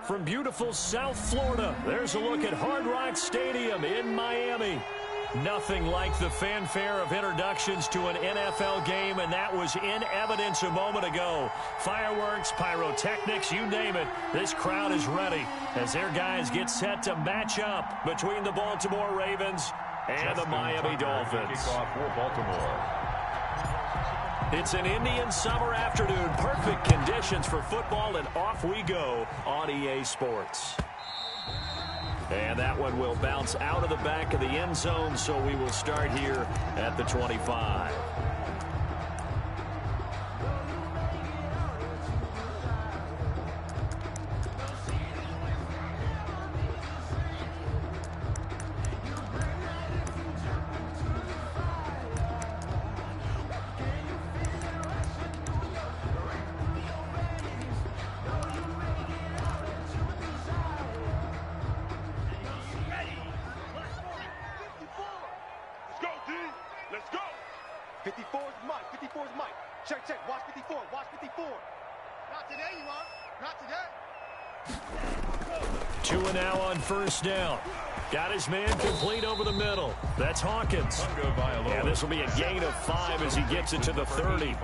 from beautiful South Florida. There's a look at Hard Rock Stadium in Miami. Nothing like the fanfare of introductions to an NFL game, and that was in evidence a moment ago. Fireworks, pyrotechnics, you name it. This crowd is ready as their guys get set to match up between the Baltimore Ravens and the Miami Dolphins. Kickoff for Baltimore. It's an Indian summer afternoon. Perfect conditions for football, and off we go on EA Sports. And that one will bounce out of the back of the end zone, so we will start here at the 25. Let's go. 54 is Mike. 54 is Mike. Check, check. Watch 54. Watch 54. Not today, you are. Not today. 2 and now on first down. Got his man complete over the middle. That's Hawkins. And this will be a gain of 5 as he gets it to the 30.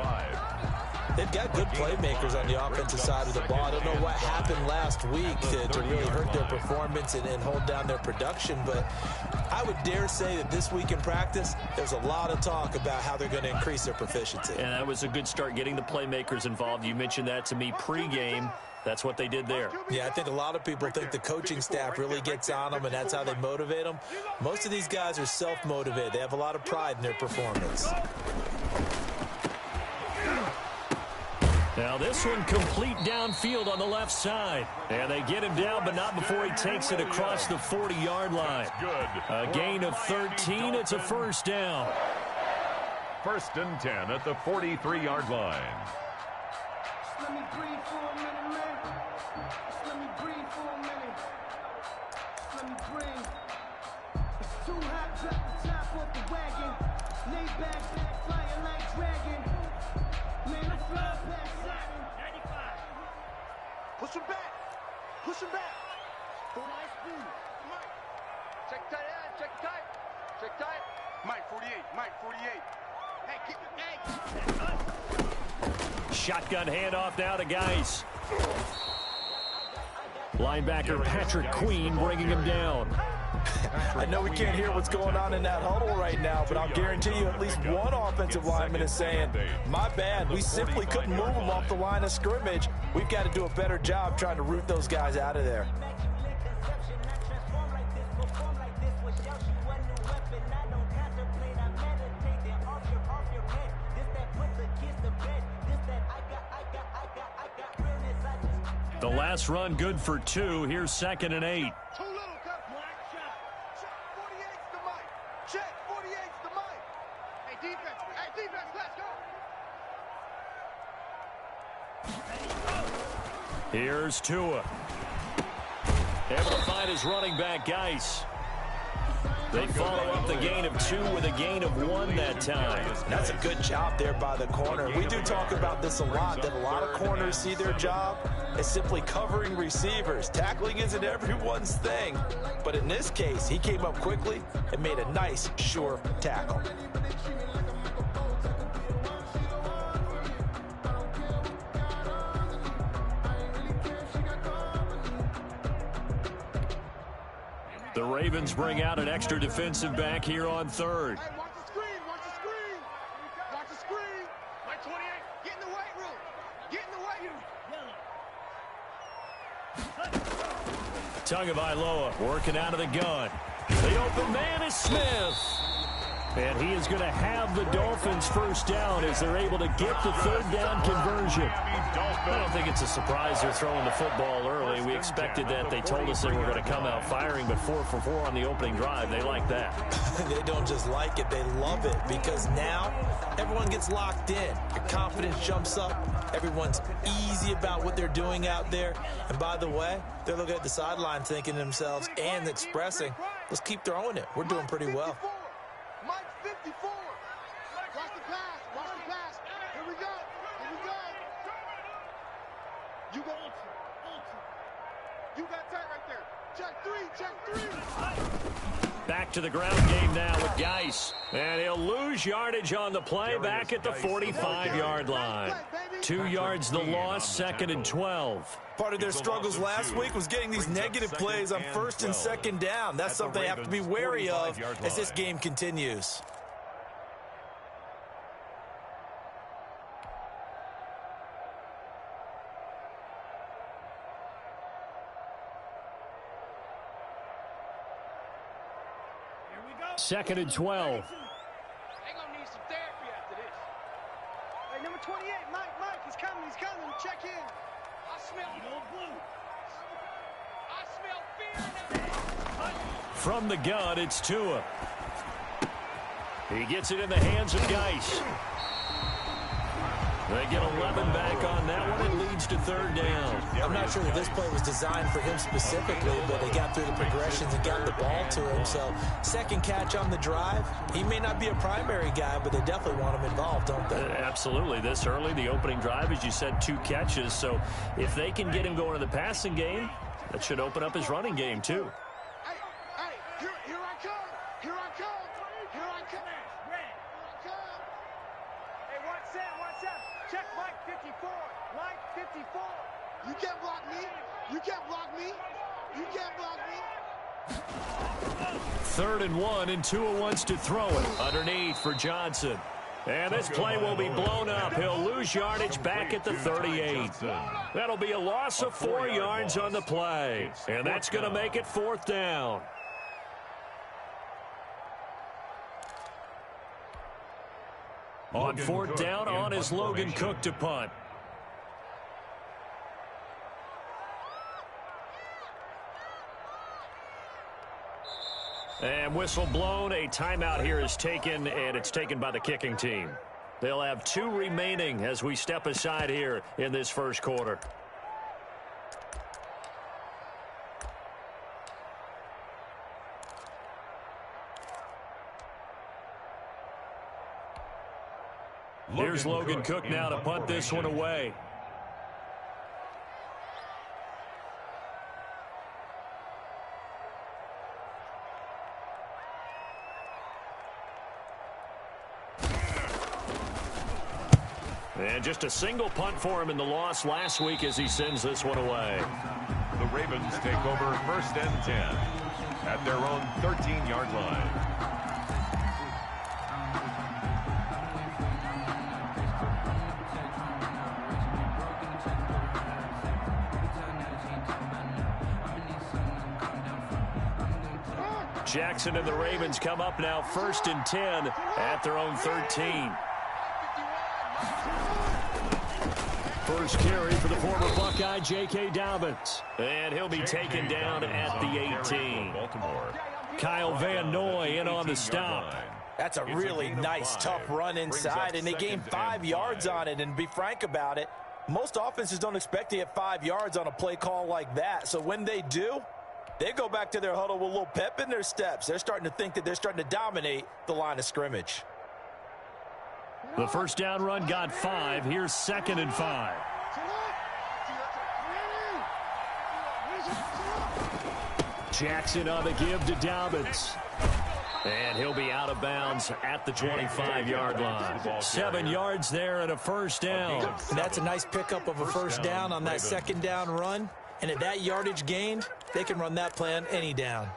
They've got good playmakers on the offensive side of the ball. I don't know what happened last week to really hurt their performance and hold down their production, but I would dare say that this week in practice, there's a lot of talk about how they're going to increase their proficiency. And that was a good start getting the playmakers involved. You mentioned that to me pregame. That's what they did there. Yeah, I think a lot of people think the coaching staff really gets on them, and that's how they motivate them. Most of these guys are self-motivated. They have a lot of pride in their performance. Now this one complete downfield on the left side. And they get him down, but not before he takes it across the 40-yard line. A gain of 13. It's a first down. 1st and 10 at the 43-yard line. Just let me breathe for a minute, man. Just let me breathe for a minute. Just let me breathe. It's too hot, drop the top off the wagon. Lay back, flying like dragon. Man, I fly past Saturn. 95. Push him back. Push him back. Full high speed. Mike. Check tight end. Check tight. Check tight. Mike, 48. Mike, 48. Hey, keep it. Hey. Shotgun handoff now to Geis. Linebacker Patrick Queen bringing him down. I know we can't hear what's going on in that huddle right now, but I'll guarantee you at least one offensive lineman is saying, my bad, we simply couldn't move them off the line of scrimmage. We've got to do a better job trying to root those guys out of there. The last run good for 2. Here's 2nd and 8. Too little, cut. Black shot. Check 48's the Mike. Check 48's the Mike. Hey, defense. Hey, defense, let's go. Here's Tua. Able to find his running back, Geis. They follow up the gain of 2 with a gain of 1 that time. That's a good job there by the corner. We do talk about this a lot, that a lot of corners see their job as simply covering receivers. Tackling isn't everyone's thing. But in this case, he came up quickly and made a nice, sure tackle. The Ravens bring out an extra defensive back here on 3rd. Hey, watch the screen. Watch the screen. Watch the screen. Mike 28. Get in the weight room. Get in the weight room. Tagovailoa working out of the gun. The open man is Smith. And he is going to have the Dolphins first down as they're able to get the 3rd down conversion. I don't think it's a surprise they're throwing the football early. We expected that. They told us they were going to come out firing, but 4 for 4 on the opening drive. They like that. They don't just like it, they love it, because now everyone gets locked in. Your confidence jumps up. Everyone's easy about what they're doing out there. And by the way, they're looking at the sideline thinking to themselves and expressing, let's keep throwing it. We're doing pretty well. Mike 54. Watch the pass. Watch the pass. Here we go. Here we go. You go. You got tight right there. Check three, check three. Back to the ground game now with Geis. And he'll lose yardage on the play back at the 45-yard line. 2 yards the loss, 2nd and 12. Part of their struggles last week was getting these negative plays on 1st and 2nd down. That's something they have to be wary of as this game continues. Second and 12. They're gonna need some therapy after this. Hey, number 28, Mike, he's coming, check in. I smell blue. I smell fear. From the gun, it's Tua. He gets it in the hands of Geis. They get 11 back on that one. It leads to 3rd down. I'm not sure that this play was designed for him specifically, but they got through the progressions and got the ball to him. So, 2nd catch on the drive. He may not be a primary guy, but they definitely want him involved, don't they? Absolutely. This early, the opening drive, as you said, 2 catches. So, if they can get him going in the passing game, that should open up his running game, too. Hey, here I come. Here I come. Here I come. Hey, watch that. Check Mike 54. Mike 54. You can't block me. You can't block me. You can't block me. 3rd and 1, and Tua wants to throw it underneath for Johnson. And this play will be blown up. He'll lose yardage back at the 38. That'll be a loss of 4 yards on the play. And that's going to make it 4th down. On 4th down, on is Logan Cook to punt. And whistle blown. A timeout here is taken, and it's taken by the kicking team. They'll have 2 remaining as we step aside here in this 1st quarter. Here's Logan Cook now to punt this one away. And just a single punt for him in the loss last week as he sends this one away. The Ravens take over 1st and 10 at their own 13-yard line. Jackson and the Ravens come up now 1st and 10 at their own 13. First carry for the former Buckeye, J.K. Dobbins. And he'll be taken down at the 18. Kyle Van Noy in on the stop. That's a really nice, tough run inside, and they gained 5 yards on it. And to be frank about it, most offenses don't expect to get 5 yards on a play call like that. So when they do, they go back to their huddle with a little pep in their steps. They're starting to think that they're starting to dominate the line of scrimmage. The first down run got 5. Here's 2nd and 5. Jackson on the give to Dobbins. And he'll be out of bounds at the 25-yard line. 7 yards there and a first down. And that's a nice pickup of a first down on that 2nd down run. And at that yardage gained, they can run that play on any down.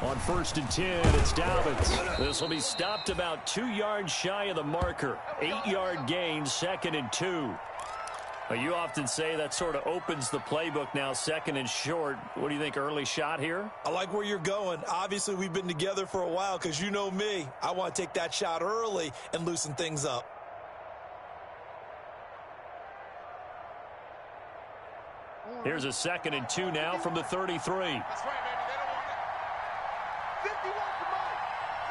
On 1st and 10, it's Dobbins. This will be stopped about 2 yards shy of the marker. 8-yard gain, 2nd and 2. You often say that sort of opens the playbook now, 2nd and short. What do you think, early shot here? I like where you're going. Obviously, we've been together for a while because you know me. I want to take that shot early and loosen things up. Here's a 2nd and 2 now from the 33. That's right, baby. They don't want it. 51 for Mike.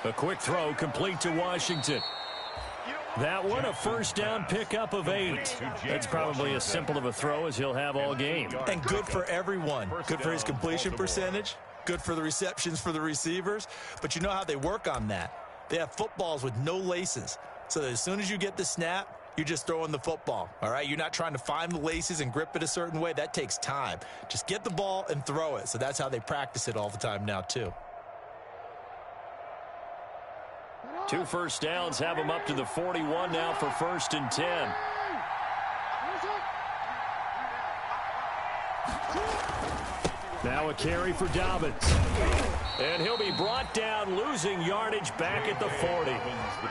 A quick throw complete to Washington. That one, a first down pickup of 8. That's probably as simple of a throw as he'll have all game. And good for everyone. Good for his completion percentage. Good for the receptions for the receivers. But you know how they work on that. They have footballs with no laces. So that as soon as you get the snap, you're just throwing the football. All right? You're not trying to find the laces and grip it a certain way. That takes time. Just get the ball and throw it. So that's how they practice it all the time now, too. 2 first downs have him up to the 41 now for 1st and 10. Now a carry for Dobbins. And he'll be brought down, losing yardage back at the 40.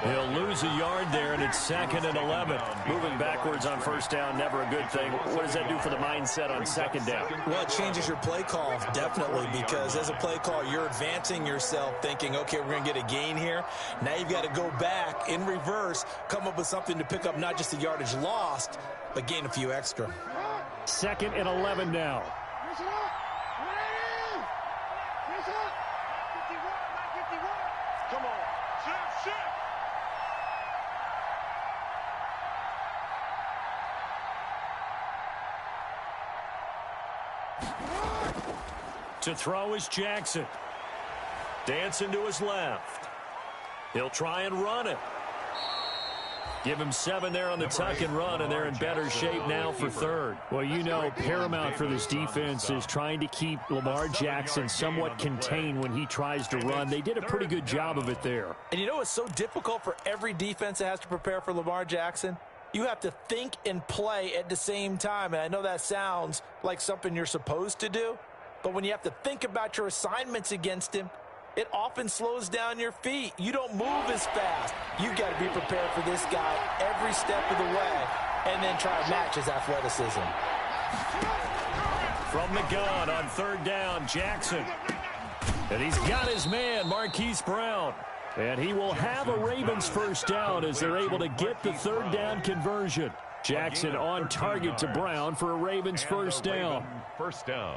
He'll lose a yard there, and it's 2nd and 11. Moving backwards on first down, never a good thing. What does that do for the mindset on 2nd down? Well, it changes your play call, definitely, because as a play call, you're advancing yourself thinking, okay, we're going to get a gain here. Now you've got to go back in reverse, come up with something to pick up not just the yardage lost, but gain a few extra. 2nd and 11 now. Come on. Shift. To throw is Jackson. Dancing to his left. He'll try and run it. Give him 7 there on the tuck and run, and they're in better shape now for 3rd. Well, you know, paramount for this defense is trying to keep Lamar Jackson somewhat contained when he tries to run. They did a pretty good job of it there. And you know what's so difficult for every defense that has to prepare for Lamar Jackson? You have to think and play at the same time. And I know that sounds like something you're supposed to do, but when you have to think about your assignments against him, it often slows down your feet. You don't move as fast. You've got to be prepared for this guy every step of the way and then try to match his athleticism. From the gun on 3rd down, Jackson. And he's got his man, Marquise Brown. And he will have a Ravens first down as they're able to get the 3rd down conversion. Jackson on target to Brown for a Ravens first down. First down.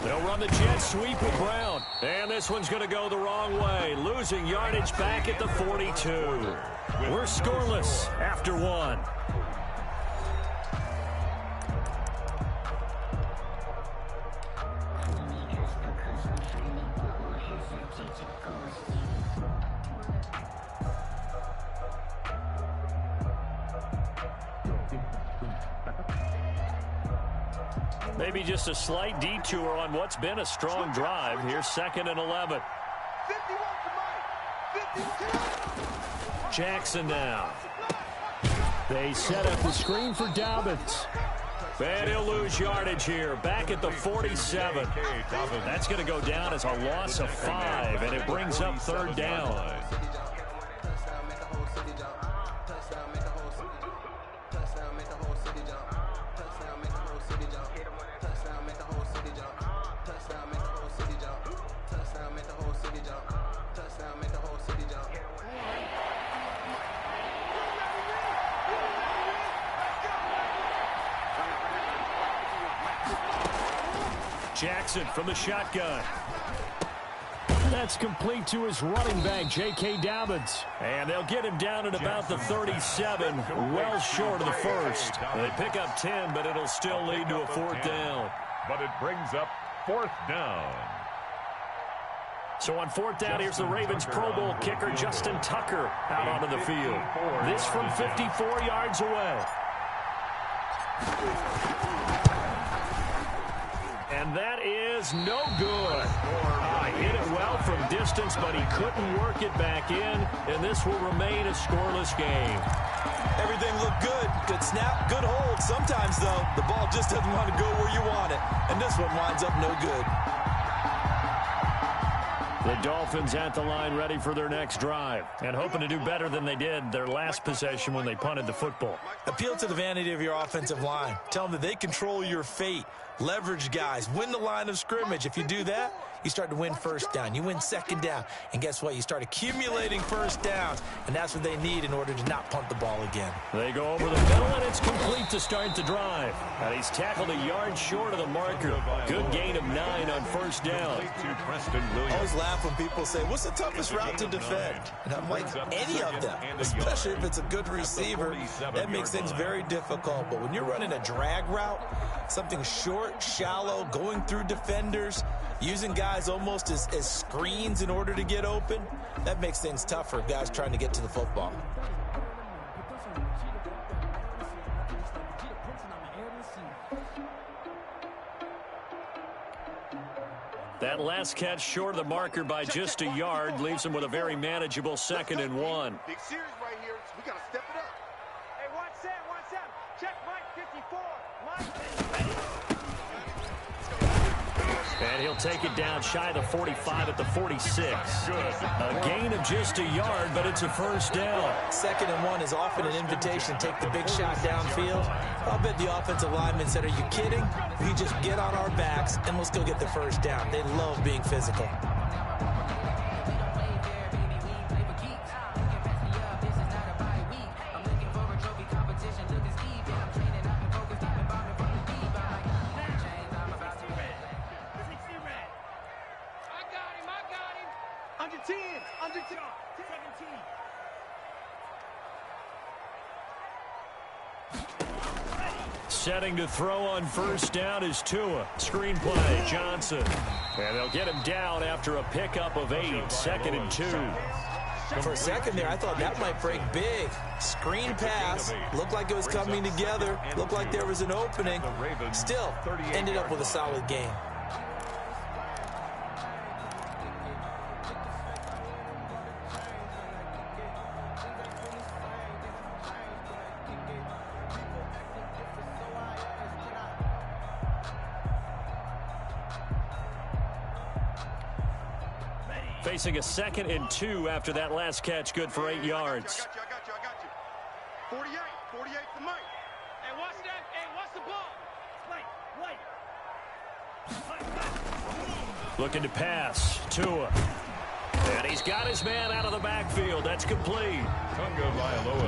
They'll run the jet sweep with Brown. And this one's going to go the wrong way. Losing yardage back at the 42. We're scoreless after 1. Maybe just a slight detour on what's been a strong drive. Here's 2nd and 11. Jackson now. They set up the screen for Dobbins. And he'll lose yardage here. Back at the 47. That's going to go down as a loss of 5, and it brings up 3rd down. Jackson from the shotgun. That's complete to his running back, J.K. Dobbins. And they'll get him down at about the 37, well short of the first. They pick up 10, but it'll still lead to a 4th down. But it brings up 4th down. So on 4th down, here's the Ravens Pro Bowl kicker, Justin Tucker, out onto the field. This from 54 yards away. And that is no good. Hit it well from distance, but he couldn't work it back in, and this will remain a scoreless game. Everything looked good. Good snap, good hold. Sometimes, though, the ball just doesn't want to go where you want it. And this one winds up no good. The Dolphins at the line ready for their next drive and hoping to do better than they did their last possession when they punted the football. Appeal to the vanity of your offensive line. Tell them that they control your fate. Leverage guys. Win the line of scrimmage. If you do that, you start to win first down. You win second down. And guess what? You start accumulating first downs. And that's what they need in order to not punt the ball again. They go over the middle, and it's complete to start the drive. And he's tackled a yard short of the marker. Good gain of 9 on first down. I always laugh when people say, what's the toughest route to defend? And I'm like, any of them, especially if it's a good receiver. That makes things very difficult. But when you're running a drag route, something short, shallow, going through defenders, using guys almost as screens in order to get open, that makes things tough for guys trying to get to the football. That last catch short of the marker by just a yard leaves him with a very manageable 2nd and 1. Big series right here. We got to step it up. Hey, watch that. Check Mike 54. And he'll take it down shy of the 45 at the 46. A gain of just a yard, but it's a first down. 2nd and 1 is often an invitation. Take the big shot downfield. I'll bet the offensive lineman said, are you kidding? We just get on our backs and let's go get the first down. They love being physical. Setting to throw on first down is Tua. Screen play, Johnson. And they'll get him down after a pickup of 8, 2nd and 2. For a second there, I thought that might break big. Screen pass. Looked like it was coming together. Looked like there was an opening. Still, ended up with a solid game. Facing a 2nd and 2 after that last catch, good for 8 yards. I got you. 48 for Mike. Hey, watch that. Hey, watch the ball. Looking to pass. Tua. And he's got his man out of the backfield. That's complete.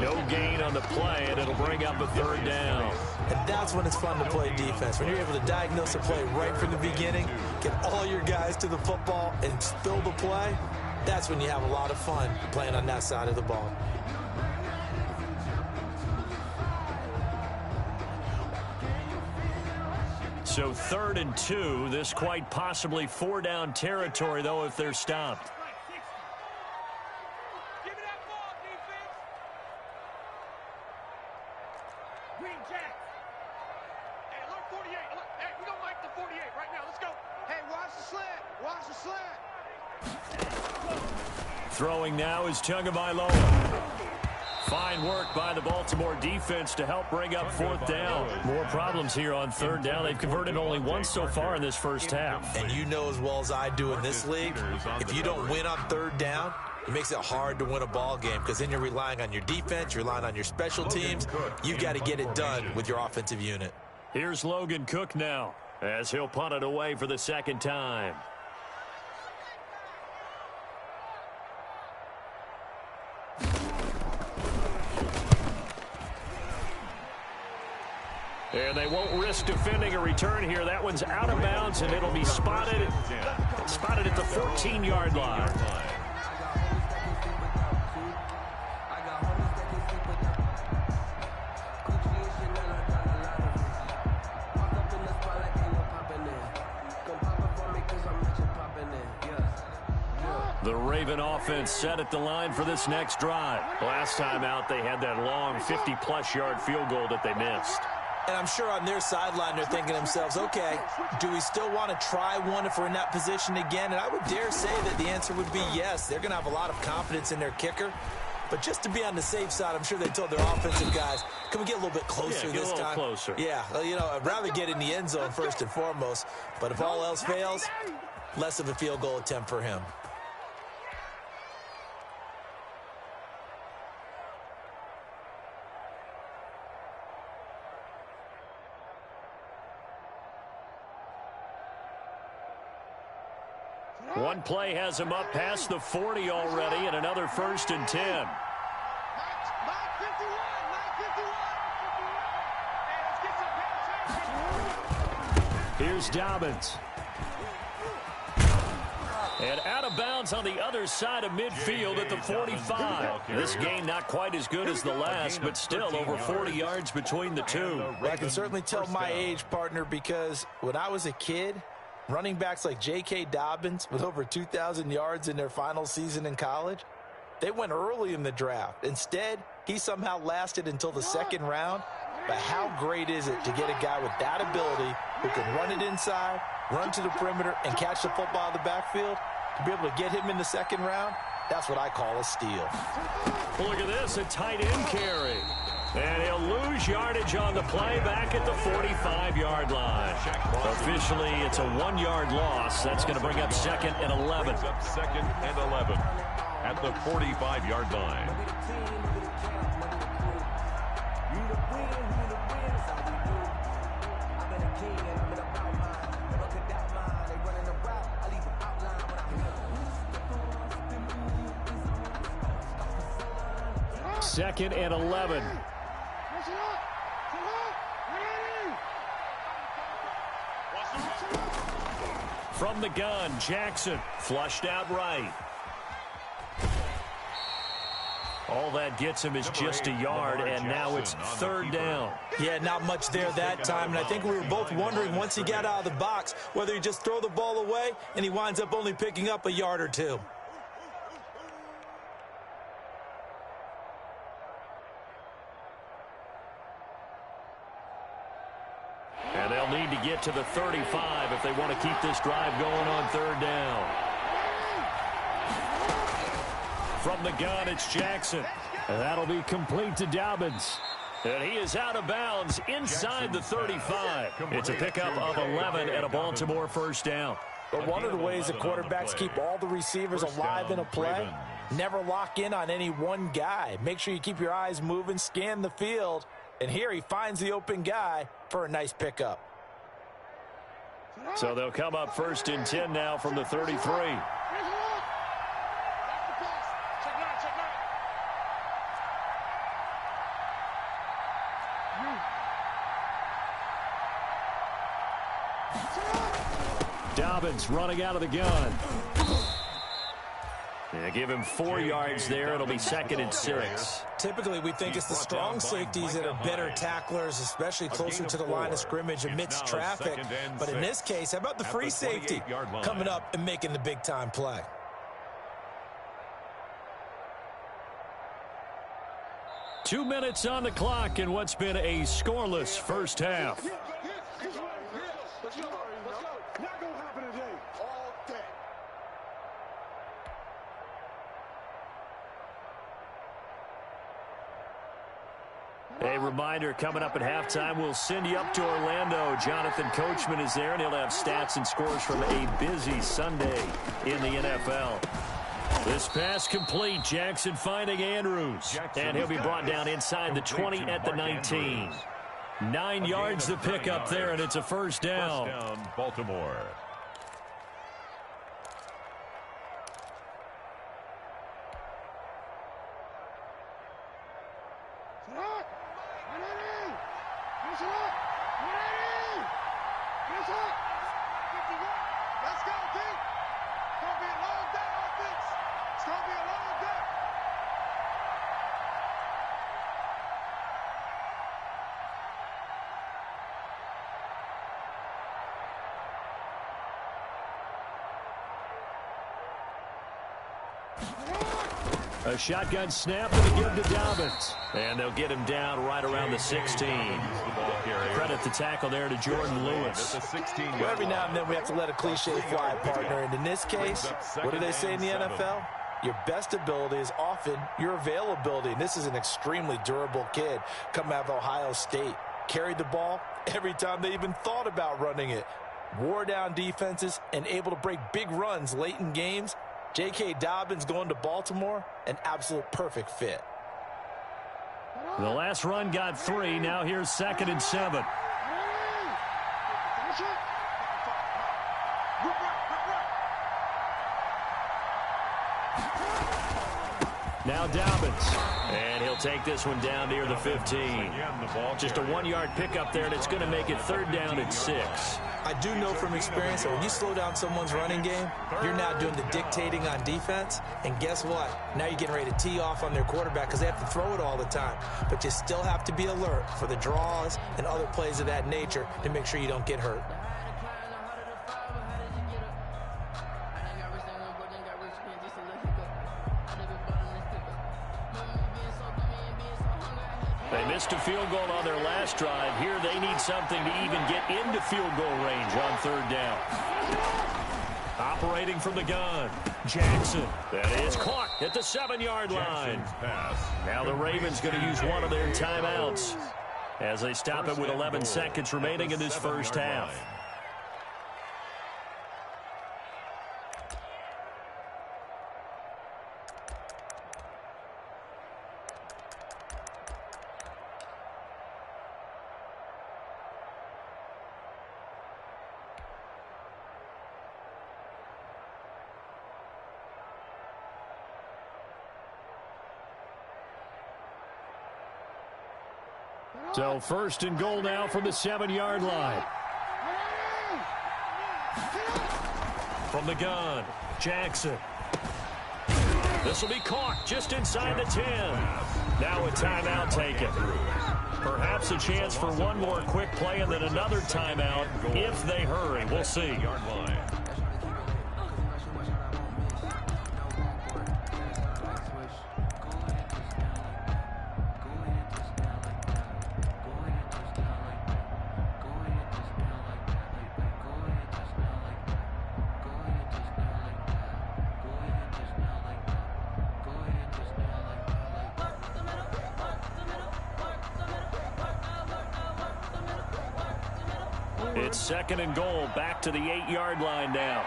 No gain on the play, and it'll bring up a 3rd down. And that's when it's fun to play defense. When you're able to diagnose a play right from the beginning, get all your guys to the football, and spill the play, that's when you have a lot of fun playing on that side of the ball. So 3rd and 2. This quite possibly 4-down territory, though, if they're stopped. Throwing now is Tagovailoa. Fine work by the Baltimore defense to help bring up 4th down. More problems here on 3rd down. They've converted only once so far in this first half. And you know as well as I do in this league, if you don't win on 3rd down, it makes it hard to win a ball game because then you're relying on your defense, you're relying on your special teams. You've got to get it done with your offensive unit. Here's Logan Cook now as he'll punt it away for the 2nd time. And they won't risk defending a return here. That one's out of bounds, and it'll be spotted at the 14-yard line. The Raven offense set at the line for this next drive. Last time out, they had that long 50-plus yard field goal that they missed. And I'm sure on their sideline they're thinking to themselves, okay, do we still want to try one if we're in that position again? And I would dare say that the answer would be yes. They're going to have a lot of confidence in their kicker. But just to be on the safe side, I'm sure they told their offensive guys, can we get a little bit closer this time? Closer. Yeah, well, you know, I'd rather get in the end zone first and foremost. But if all else fails, less of a field goal attempt for him. One play has him up past the 40 already, and another 1st and 10. Here's Dobbins. And out of bounds on the other side of midfield at the 45. This game not quite as good as the last, but still over 40 yards between the two. Well, I can certainly tell my age, partner, because when I was a kid, running backs like J.K. Dobbins with over 2,000 yards in their final season in college, they went early in the draft. Instead, he somehow lasted until the 2nd round. But how great is it to get a guy with that ability who can run it inside, run to the perimeter, and catch the football in the backfield? To be able to get him in the 2nd round, that's what I call a steal. Look at this, a tight end carry. And he'll lose yardage on the play back at the 45-yard line. Officially, it's a 1-yard loss. That's going to bring up 2nd and 11. 2nd and 11 at the 45-yard line. Second and 11. From the gun, Jackson flushed out right. All that gets him is just a yard, and now it's 3rd down. Yeah, not much there that time, and I think we were both wondering once he got out of the box whether he just throw the ball away and he winds up only picking up a yard or two. And they'll need to get to the 35 if they want to keep this drive going on 3rd down. From the gun, it's Jackson. And that'll be complete to Dobbins. And he is out of bounds inside the 35. It's a pickup of 11 and a Baltimore 1st down. But one of the ways the quarterbacks keep all the receivers alive in a play, never lock in on any one guy. Make sure you keep your eyes moving, scan the field. And here he finds the open guy for a nice pickup. So they'll come up 1st and 10 now from the 33. Dobbins running out of the gun. Yeah, give him 4 yards there. It'll be 2nd and 6. Typically, we think it's the strong safeties that are better tacklers, especially closer to the line of scrimmage amidst traffic. But in this case, how about the free safety coming up and making the big-time play? Two minutes on the clock in what's been a scoreless first half. A reminder, coming up at halftime, we'll send you up to Orlando. Jonathan Coachman is there, and he'll have stats and scores from a busy Sunday in the NFL. This pass complete. Jackson finding Andrews. And he'll be brought down inside the 20 at the 19. 9 yards to pick up there, and it's a 1st down. 1st down, Baltimore. A shotgun snap and a give to Dobbins. And they'll get him down right around the 16. Credit the tackle there to Jordan Lewis. Well, every now and then we have to let a cliche fly, partner. And in this case, what do they say in the NFL? Your best ability is often your availability. And this is an extremely durable kid coming out of Ohio State. Carried the ball every time they even thought about running it. Wore down defenses and able to break big runs late in games. J.K. Dobbins going to Baltimore, an absolute perfect fit. The last run got 3. Now here's 2nd and 7. Now Dobbins, and he'll take this one down near the 15. Just a 1-yard pickup there, and it's going to make it 3rd down and 6. I do know from experience that when you slow down someone's running game, you're now doing the dictating on defense. And guess what? Now you're getting ready to tee off on their quarterback because they have to throw it all the time. But you still have to be alert for the draws and other plays of that nature to make sure you don't get hurt. They missed a field goal on their last drive. Here they need something to even get into field goal range on 3rd down. Operating from the gun, Jackson. That is caught at the 7-yard line. Now the Ravens going to use one of their timeouts as they stop it with 11 seconds remaining in this first half. So 1st and goal now from the 7-yard line. From the gun, Jackson. This will be caught just inside the 10. Now a timeout taken. Perhaps a chance for one more quick play and then another timeout if they hurry. We'll see. It's 2nd and goal, back to the 8-yard line now.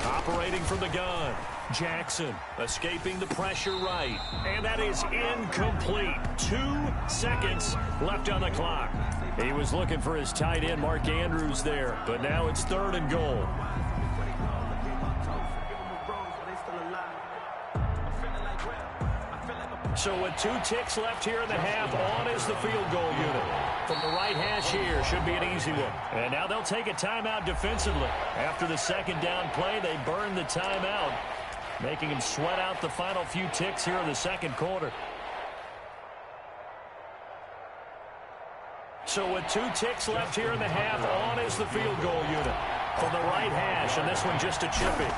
Operating from the gun, Jackson escaping the pressure right. And that is incomplete. 2 seconds left on the clock. He was looking for his tight end, Mark Andrews, there. But now it's 3rd and goal. So with 2 ticks left here in the half, on is the field goal unit. From the right hash here, should be an easy one. And now they'll take a timeout defensively. After the 2nd down play, they burn the timeout, making him sweat out the final few ticks here in the 2nd quarter. So with 2 ticks left here in the half, on is the field goal unit. From the right hash, and this one just a chippy.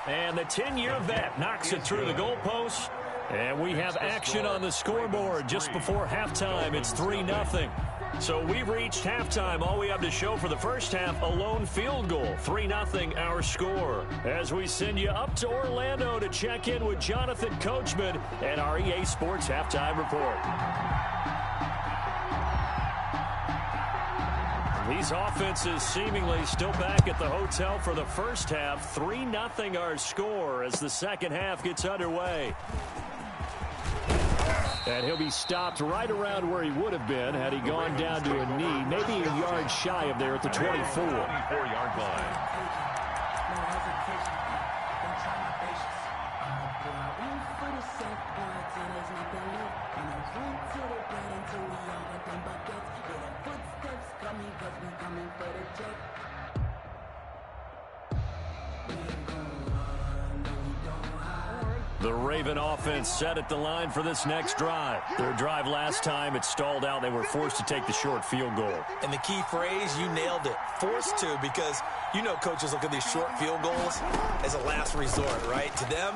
And the 10-year vet knocks it through the goalpost. And we have action on the scoreboard just before halftime. It's 3-0. So we've reached halftime. All we have to show for the first half, a lone field goal. 3-0 our score. As we send you up to Orlando to check in with Jonathan Coachman and our EA Sports Halftime Report. These offenses seemingly still back at the hotel for the first half. 3-0 our score as the 2nd half gets underway. And he'll be stopped right around where he would have been had he gone down to a knee, maybe a yard shy of there at the 24. 24-yard line. The Raven offense set at the line for this next drive. Their drive last time, it stalled out. They were forced to take the short field goal. And the key phrase, you nailed it. Forced to, because you know coaches look at these short field goals as a last resort, right? To them,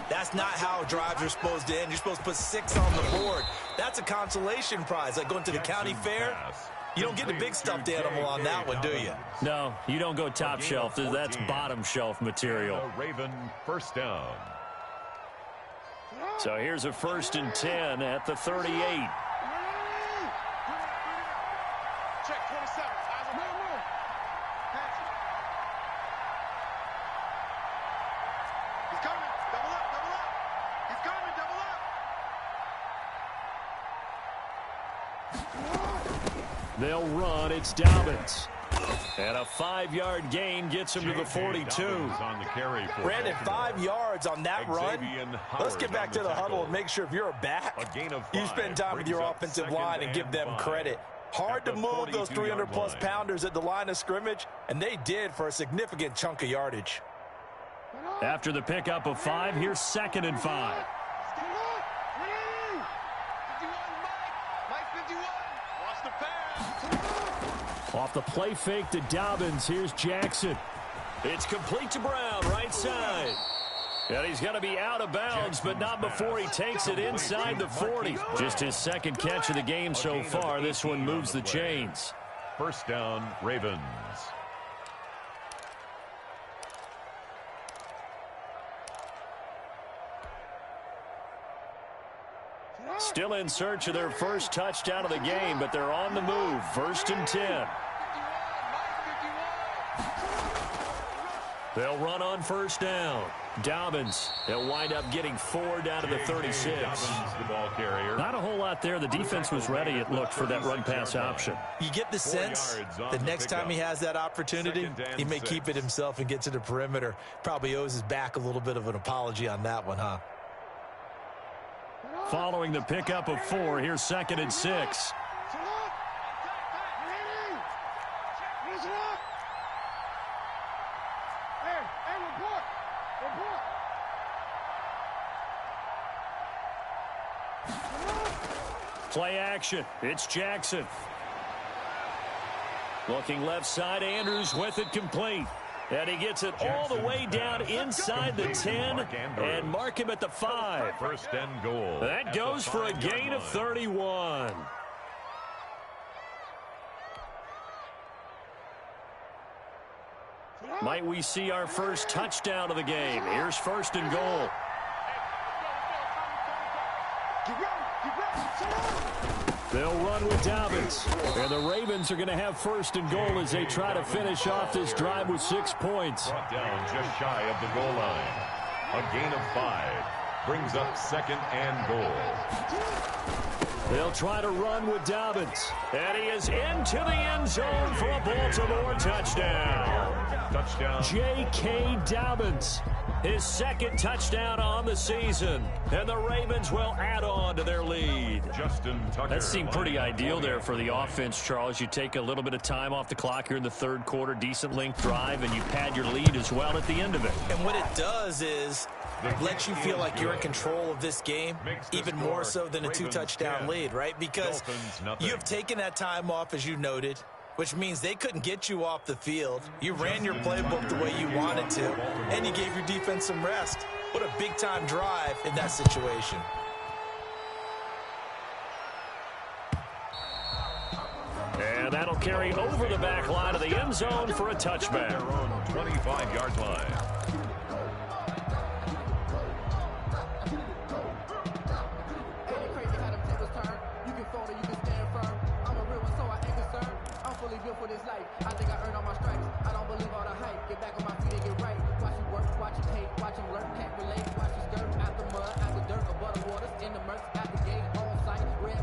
that's not how drives are supposed to end. You're supposed to put 6 on the board. That's a consolation prize, like going to the county fair. You don't get the big stuffed animal on that one, do you? No, you don't go top shelf. That's bottom shelf material. Raven first down. So here's a 1st and 10 at the 38. Check 27. Eyes on me. Pass it. He's coming. Double up, double up. He's coming, double up. They'll run. It's Dobbins. And a 5-yard gain gets him to the 42. On the carry for Brandon, 5 yards on that run. Let's get back to the huddle and make sure if you're a back, you spend time with your offensive line and give them credit. Hard to move those 300-plus pounders at the line of scrimmage, and they did for a significant chunk of yardage. After the pickup of 5, here's 2nd and 5. Off the play fake to Dobbins, here's Jackson. It's complete to Brown, right side. And he's going to be out of bounds, but not before he takes it inside the 40. Just his 2nd catch of the game so far. This one moves the chains. First down, Ravens. Still in search of their first touchdown of the game, but they're on the move. 1st and 10. They'll run on 1st down. Dobbins, they'll wind up getting 4 down to the 36. The ball carrier. Not a whole lot there. The defense was ready, it looked, for that run-pass option. You get the sense the next time he has that opportunity, he may keep it himself and get to the perimeter. Probably owes his back a little bit of an apology on that one, huh? Following the pickup of 4, here's 2nd and 6. Play action. It's Jackson. Looking left side, Andrews with it complete. And he gets it all the way down inside the 10 and mark him at the 5. 1st and goal. That goes for a gain of 31. Might we see our first touchdown of the game? Here's 1st and goal. They'll run with Dobbins. And the Ravens are going to have 1st and goal as they try to finish off this drive with 6 points. Brought down just shy of the goal line. A gain of 5 brings up 2nd and goal. They'll try to run with Dobbins. And he is into the end zone for a Baltimore touchdown. Touchdown. J.K. Dobbins. His 2nd touchdown on the season. And the Ravens will add on to their lead. Justin Tucker. That seemed pretty ideal there for the offense, Charles. You take a little bit of time off the clock here in the 3rd quarter, decent length drive, and you pad your lead as well at the end of it. And what it does is lets you feel like you're in control of this game, even more so than a 2-touchdown lead, right? Because you have taken that time off, as you noted, which means they couldn't get you off the field. You ran your playbook the way you wanted to, and you gave your defense some rest. What a big-time drive in that situation. And that'll carry over the back line of the end zone for a touchback. Their own 25-yard line. For this life, I think I earned all my stripes. I don't believe all the hype. Get back on my feet and get right. Watch you work, watch you hate, watch him learn, can't relate. Watch you skirt out the mud, out the dirt, above the waters, in the murk, out the gate, on sight, red.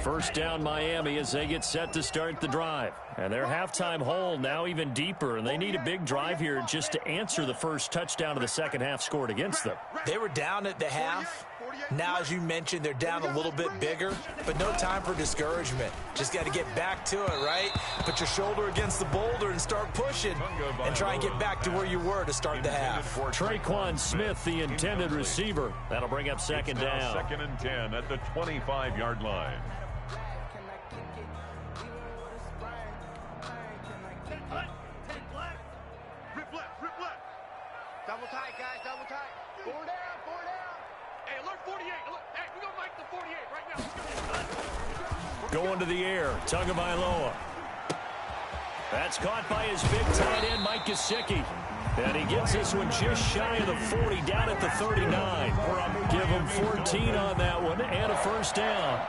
1st down Miami as they get set to start the drive. And their halftime hole now even deeper, and they need a big drive here just to answer the first touchdown of the 2nd half scored against them. They were down at the half. Now, as you mentioned, they're down a little bit bigger, but no time for discouragement. Just got to get back to it, right? Put your shoulder against the boulder and start pushing and try and get back to where you were to start the half. Traquan Smith, the intended receiver. That'll bring up 2nd down. 2nd and 10 at the 25-yard line. Rip left. Double tight, guys, double tight. 4 down. Hey, alert 48. Hey, we're going to like the 48 right now. Going to the air, Tagovailoa. That's caught by his big tight end, Mike Gesicki. And he gets this one just shy of the 40, down at the 39. Give him 14 on that one and a first down.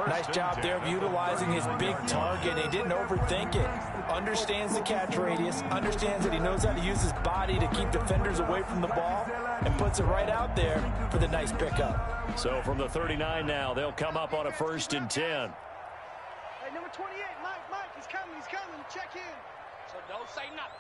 Nice job there of utilizing his big target. He didn't overthink it. Understands the catch radius, understands that he knows how to use his body to keep defenders away from the ball, and puts it right out there for the nice pickup. So from the 39 now, they'll come up on a 1st and 10. Hey, number 28, Mike, he's coming. Check in. So don't say nothing.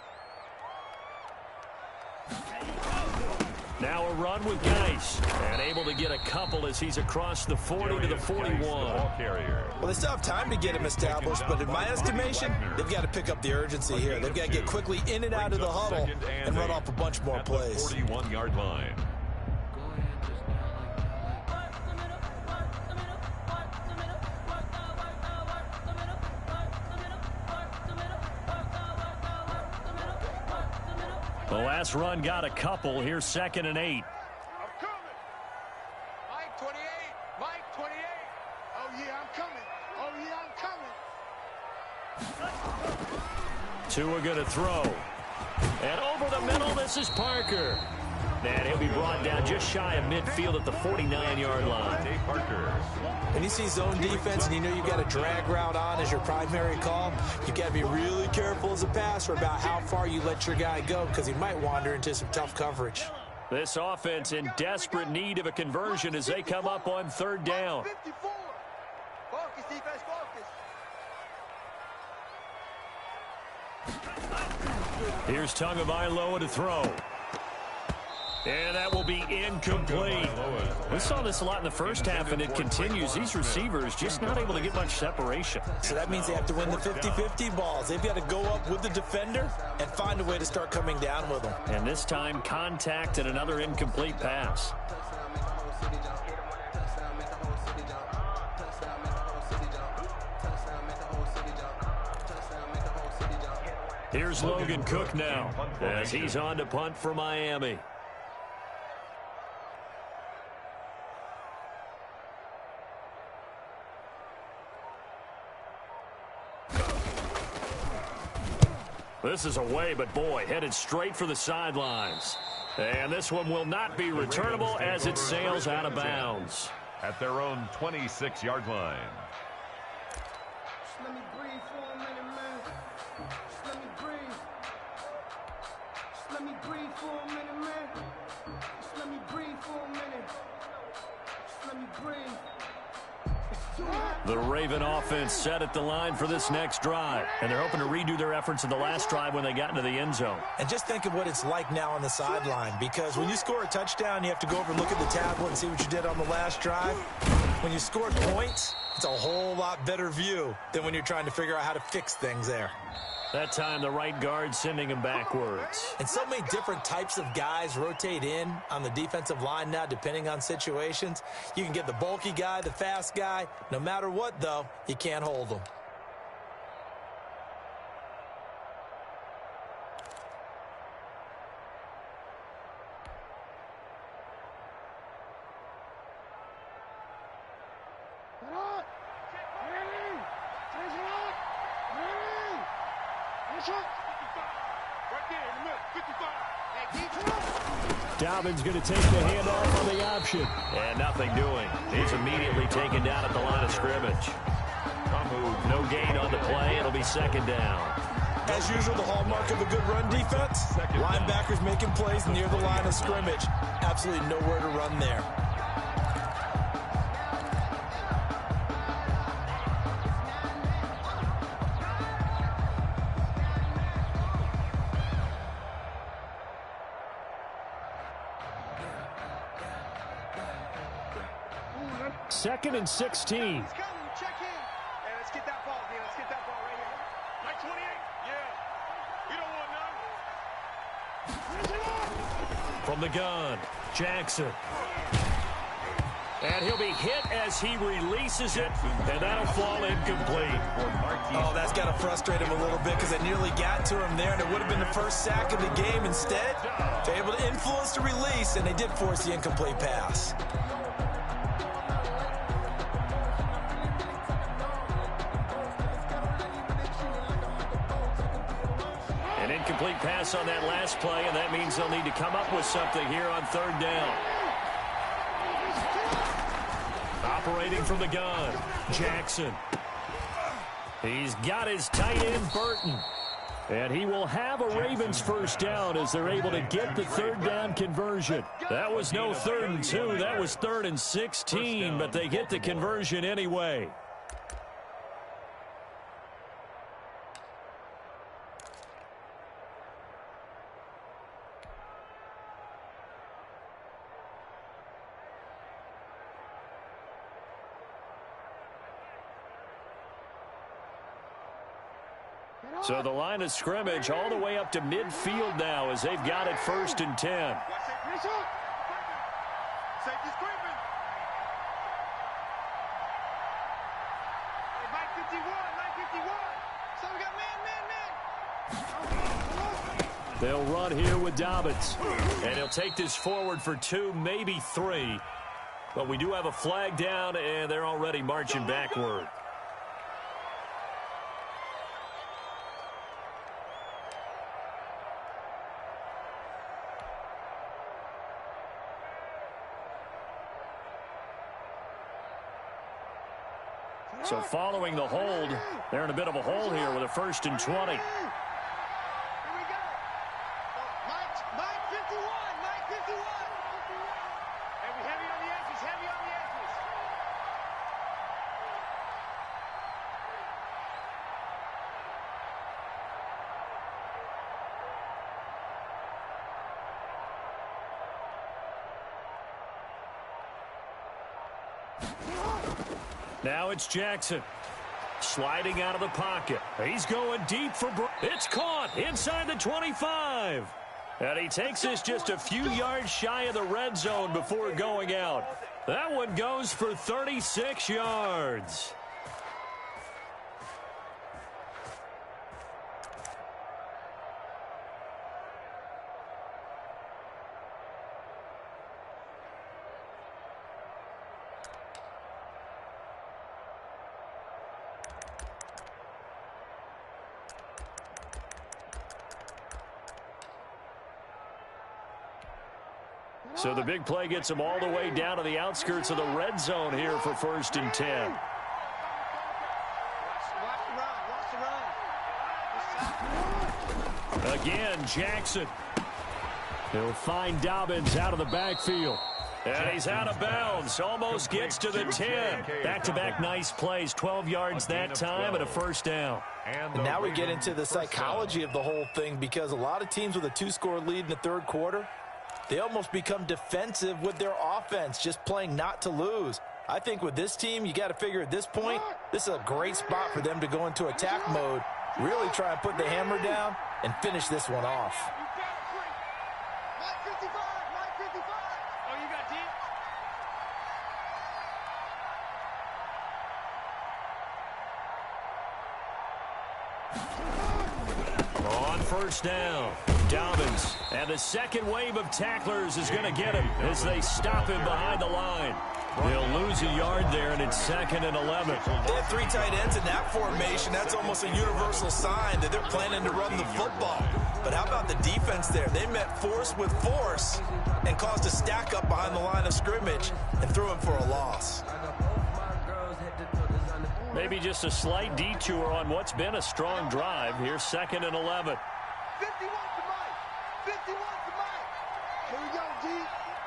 Now a run with Geis, and able to get a couple as he's across the 40 to the 41. Well, they still have time to get him established, but in my estimation, they've got to pick up the urgency here. They've got to get quickly in and out of the huddle and run off a bunch more plays. 41-yard line. The last run got a couple. Here's 2nd and 8. I'm coming. Mike 28. Oh, yeah, I'm coming. Tua going to throw. And over the middle, this is Parker. And he'll be brought down just shy of midfield at the 49-yard line. When you see zone defense and you know you've got a drag route on as your primary call, you've got to be really careful as a passer about how far you let your guy go, because he might wander into some tough coverage. This offense in desperate need of a conversion as they come up on 3rd down. 54. Focus, defense, focus. Here's Tagovailoa to throw. And that will be incomplete. We saw this a lot in the first half, and it continues. These receivers just not able to get much separation. So that means they have to win the 50-50 balls. They've got to go up with the defender and find a way to start coming down with them. And this time, contact and another incomplete pass. Here's Logan Cook now as he's on to punt for Miami. This is away, but boy, headed straight for the sidelines. And this one will not be returnable as it sails out of bounds. At their own 26-yard line. Just let me breathe for a minute, man. Just let me breathe. Just let me breathe for a minute, man. Just let me breathe for a minute. Just let me breathe. The Raven offense set at the line for this next drive, and they're hoping to redo their efforts in the last drive when they got into the end zone. And just think of what it's like now on the sideline, because when you score a touchdown, you have to go over and look at the tablet and see what you did on the last drive. When you score points, it's a whole lot better view than when you're trying to figure out how to fix things there. That time, the right guard sending him backwards. And so many different types of guys rotate in on the defensive line now, depending on situations. You can get the bulky guy, the fast guy. No matter what, though, you can't hold them. Dalvin's going to take the handoff on the option. And nothing doing. He's immediately taken down at the line of scrimmage. No gain on the play. It'll be 2nd down. As usual, the hallmark of a good run defense, linebackers making plays near the line of scrimmage. Absolutely nowhere to run there. Second and 16. He's coming. Check in. Hey, let's get that ball, man. Let's get that ball right here. Mike 28. Yeah. We don't want none. From the gun, Jackson. And he'll be hit as he releases it, and that'll fall incomplete. Oh, that's got to frustrate him a little bit because it nearly got to him there, and it would have been the first sack of the game. Instead, they're able to influence the release, and they did force the incomplete pass. incomplete pass on that last play, and that means they'll need to come up with something here on third down. Operating from the gun, Jackson. He's got his tight end, Burton. And he will have a Ravens first down as they're able to get the third down conversion. That was no 3rd and 2. That was 3rd and 16, but they get the conversion anyway. So the line of scrimmage all the way up to midfield now as they've got it 1st and 10. Safety scraping. Mike 51. So we got man. They'll run here with Dobbins. And he'll take this forward for 2, maybe 3. But we do have a flag down, and they're already marching backward. So following the hold, they're in a bit of a hole here with a 1st and 20. Here we go. Mike 51. Heavy on the edges. Now it's Jackson. Sliding out of the pocket. He's going deep for it's caught inside the 25. And he takes this just a few yards shy of the red zone before going out. That one goes for 36 yards. So the big play gets him all the way down to the outskirts of the red zone here for 1st and 10. Again, Jackson. He'll find Dobbins out of the backfield. And he's out of bounds. Almost gets to the 10. Back-to-back nice plays. 12 yards that time and a 1st down. And now we get into the psychology of the whole thing, because a lot of teams with a 2-score lead in the 3rd quarter, they almost become defensive with their offense, just playing not to lose. I think with this team, you got to figure at this point, this is a great spot for them to go into attack mode, really try and put the hammer down and finish this one off. Mike 55. Oh, you got deep? On 1st down, Dobbins. And the second wave of tacklers is going to get him as they stop him behind the line. They'll lose a yard there, and it's 2nd and 11. They have 3 tight ends in that formation. That's almost a universal sign that they're planning to run the football. But how about the defense there? They met force with force and caused a stack up behind the line of scrimmage and threw him for a loss. Maybe just a slight detour on what's been a strong drive. Here's 2nd and 11. 51 to Mike. Here we go, G.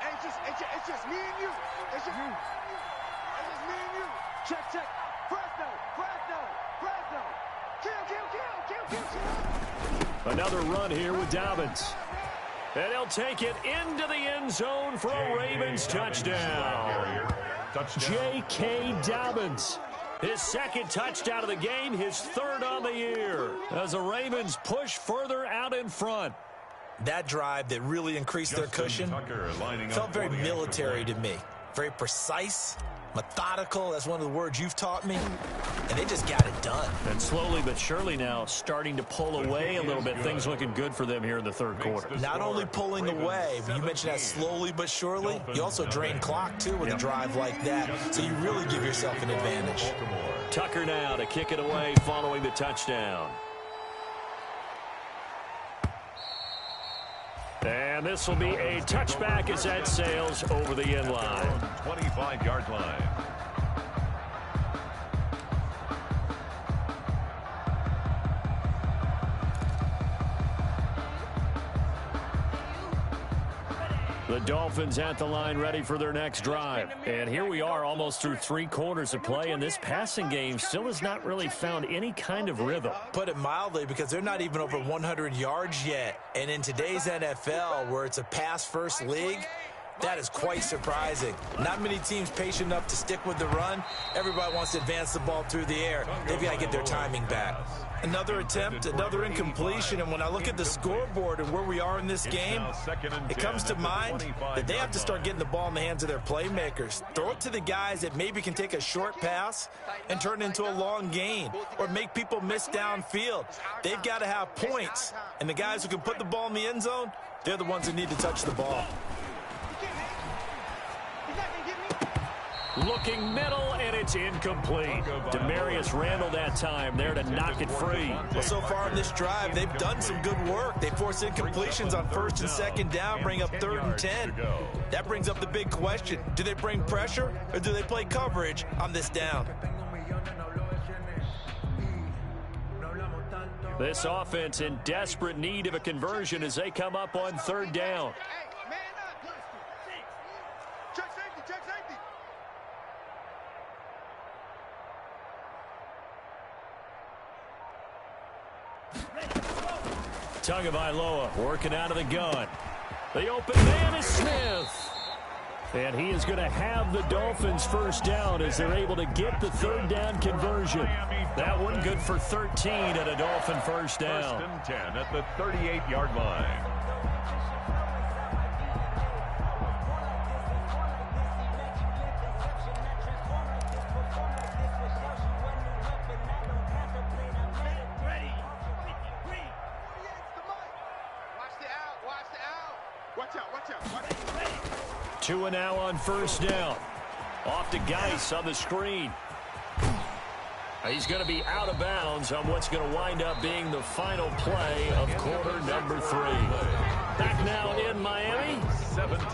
It's just me and you. It's just me and you. Check. Presto. Kill. Another run here with Dobbins. And he'll take it into the end zone for a Ravens touchdown. J.K. Dobbins. His 2nd touchdown of the game, his 3rd on the year, as the Ravens push further out in front. That drive that really increased their cushion felt very military to me. Very precise, methodical, that's one of the words you've taught me, and they just got it done. And slowly but surely now starting to pull away a little bit. Things looking good for them here in the 3rd quarter. Not only pulling away, but you mentioned that slowly but surely, you also drain clock too with a drive like that, so you really give yourself an advantage. Tucker now to kick it away following the touchdown. And this will be a touchback as that sails over the end line. 25-yard line. The Dolphins at the line ready for their next drive. And here we are almost through 3 quarters of play, and this passing game still has not really found any kind of rhythm. Put it mildly, because they're not even over 100 yards yet. And in today's NFL, where it's a pass-first league, that is quite surprising. Not many teams patient enough to stick with the run. Everybody wants to advance the ball through the air. They've got to get their timing back. Another attempt, another incompletion, and when I look at the scoreboard and where we are in this game, it comes to mind that they have to start getting the ball in the hands of their playmakers. Throw it to the guys that maybe can take a short pass and turn it into a long gain or make people miss downfield. They've got to have points, and the guys who can put the ball in the end zone, they're the ones that need to touch the ball. Looking middle, and it's incomplete. Demarius Randall that time there to knock it free. Well, so far in this drive, they've done some good work. They force incompletions on 1st and 2nd down, bring up 3rd and 10. That brings up the big question. Do they bring pressure, or do they play coverage on this down? This offense in desperate need of a conversion as they come up on 3rd down. Tagovailoa working out of the gun. The open man is Smith. And he is going to have the Dolphins first down as they're able to get the 3rd down conversion. That one good for 13 at a Dolphin first down. 1st and 10 at the 38-yard line. Tua now on 1st down. Off to Geis on the screen. He's going to be out of bounds on what's going to wind up being the final play of quarter number 3. Back now in Miami.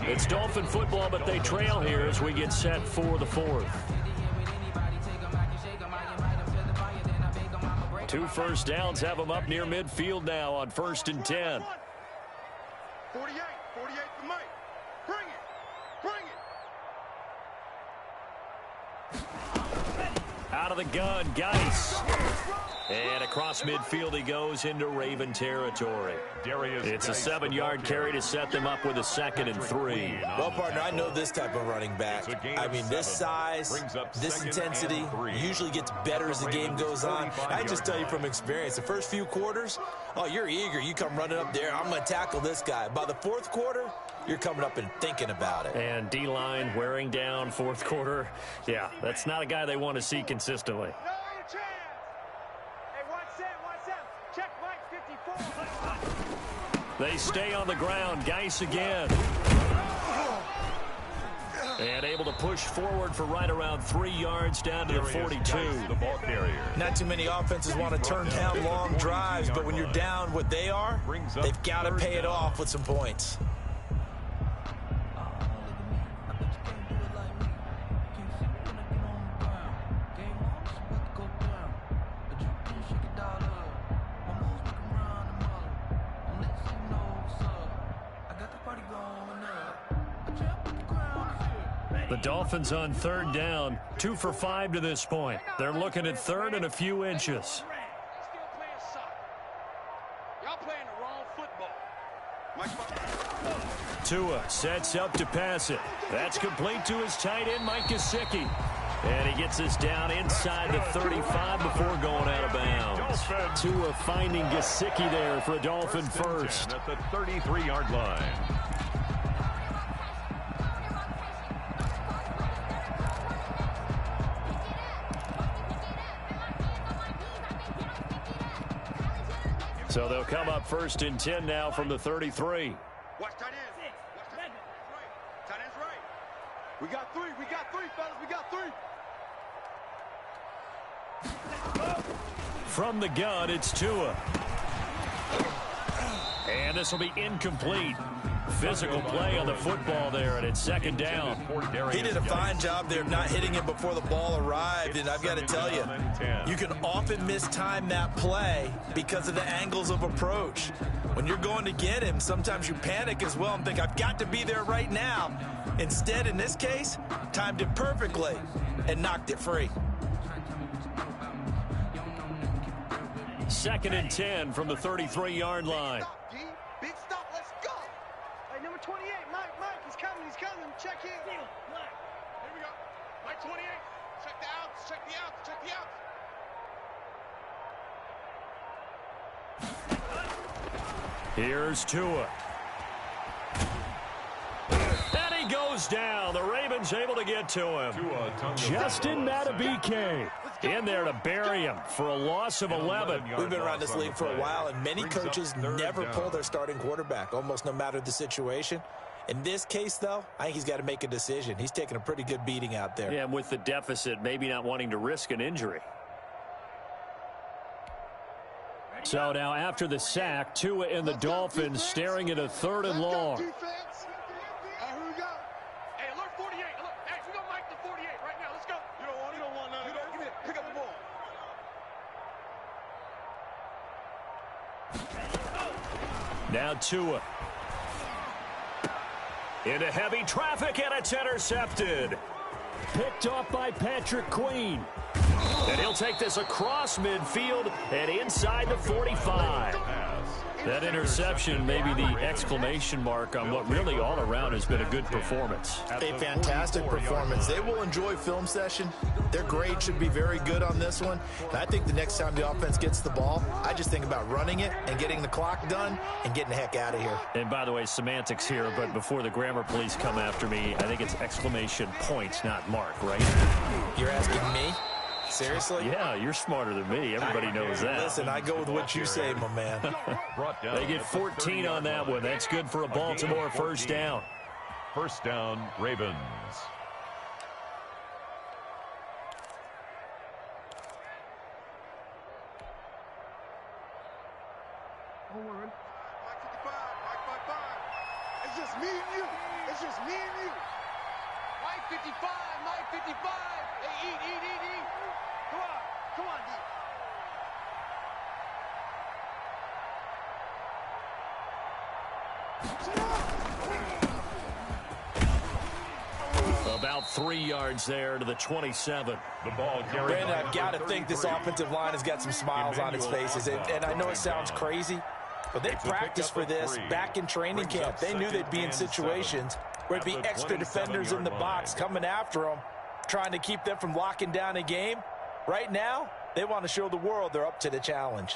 It's Dolphin football, but they trail here as we get set for the 4th. 2 first downs have them up near midfield now on 1st and 10. 48 for Mike. Bring it. Out of the gun, Geis. And across midfield he goes into Raven territory. It's a 7-yard carry to set them up with a 2nd and 3. Well, partner, I know this type of running back. I mean, this size, this intensity usually gets better as the game goes on. I just tell you from experience, the first few quarters, oh, you're eager. You come running up there, I'm going to tackle this guy. By the 4th quarter, you're coming up and thinking about it. And D-line wearing down 4th quarter. Yeah, that's not a guy they want to see consistently. They stay on the ground. Geis again. And able to push forward for right around 3 yards down to the 42. The ball carrier. Not too many offenses want to turn down long drives, but when you're down what they are, they've got to pay it off with some points. The Dolphins on 3rd down, 2 for 5 to this point. They're looking at 3rd and a few inches. Tua sets up to pass it. That's complete to his tight end, Mike Gesicki. And he gets us down inside the 35 before going out of bounds. Tua finding Gesicki there for a Dolphin first. At the 33-yard line. So they'll come up 1st and 10 now from the 33. Watch tight end. Tight end's right. We got 3, fellas. We got 3. From the gun, it's Tua. And this will be incomplete. Physical play on the football there, and it's second down. He did a fine job there of not hitting him before the ball arrived, and I've got to tell you, you can often mistime that play because of the angles of approach. When you're going to get him, sometimes you panic as well and think, I've got to be there right now. Instead, in this case, timed it perfectly and knocked it free. 2nd and 10 from the 33-yard line. Big stop, let's go. Hey, number 28, Mike, he's coming. Check in. Here we go. Mike 28, check the outs, check the outs. Here's Tua. And he goes down. The Ravens able to get to him. Justin Matabike in there to bury him for a loss of 11. We've been around this league for a while, and many coaches never pull their starting quarterback, almost no matter the situation. In this case, though, I think he's got to make a decision. He's taking a pretty good beating out there. Yeah, and with the deficit, maybe not wanting to risk an injury. So now after the sack, Tua and the Dolphins staring at a 3rd and long. Here we go. Hey, alert 48. Hey, we gonna Mike the 48 right now. Let's go. You don't want none. Give me it. Pick up the ball. Now Tua. Into heavy traffic, and it's intercepted. Picked off by Patrick Queen. And he'll take this across midfield and inside the 45. That interception may be the exclamation mark on what really all around has been a good performance. A fantastic performance. They will enjoy film session. Their grade should be very good on this one. And I think the next time the offense gets the ball, I just think about running it and getting the clock done and getting the heck out of here. And by the way, semantics here, but before the grammar police come after me, I think it's exclamation point, not mark, right? You're asking me? Seriously? Yeah, you're smarter than me. Everybody knows that. Listen, I go with what you say, my man. They get 14 on that one. That's good for a Baltimore first down. First down, Ravens. Don't worry. Mike 55, Mike 55. It's just me and you. Mike 55, Mike 55. Hey, eat. Come on, D. About 3 yards there to the 27. The ball carried. Brandon, I've got to think this offensive line has got some smiles on its faces. And I know it sounds crazy, but they practiced for this back in training camp. They knew they'd be in situations where it'd be extra defenders in the box coming after them, trying to keep them from locking down a game. Right now, they want to show the world they're up to the challenge.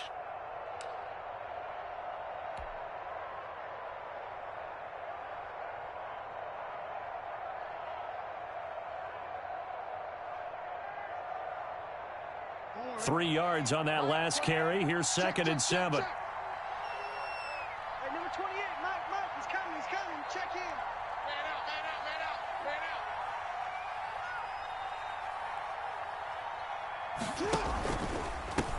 Hey, 3 yards on that last carry. Here's 2nd and 7. Hey, number 28, Mike, he's coming. Check in. Man out.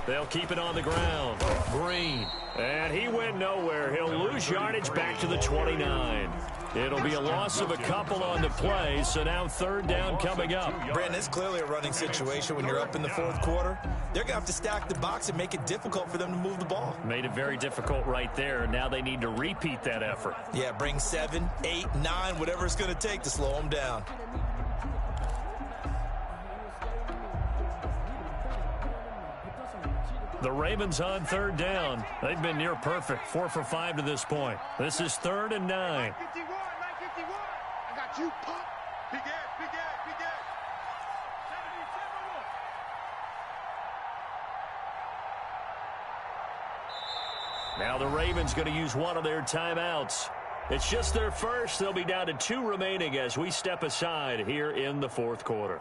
They'll keep it on the ground. Green. And he went nowhere. He'll lose yardage back to the 29. It'll be a loss of a couple on the play, so now 3rd down coming up. Brandon, it's clearly a running situation when you're up in the 4th quarter. They're going to have to stack the box and make it difficult for them to move the ball. Made it very difficult right there. Now they need to repeat that effort. Yeah, bring 7, 8, 9, whatever it's going to take to slow them down. The Ravens on 3rd down. They've been near perfect, 4 for 5 to this point. This is 3rd and 9. 51. I got you, Pop. Big Ed. Now the Ravens going to use one of their timeouts. It's just their first. They'll be down to 2 remaining as we step aside here in the 4th quarter.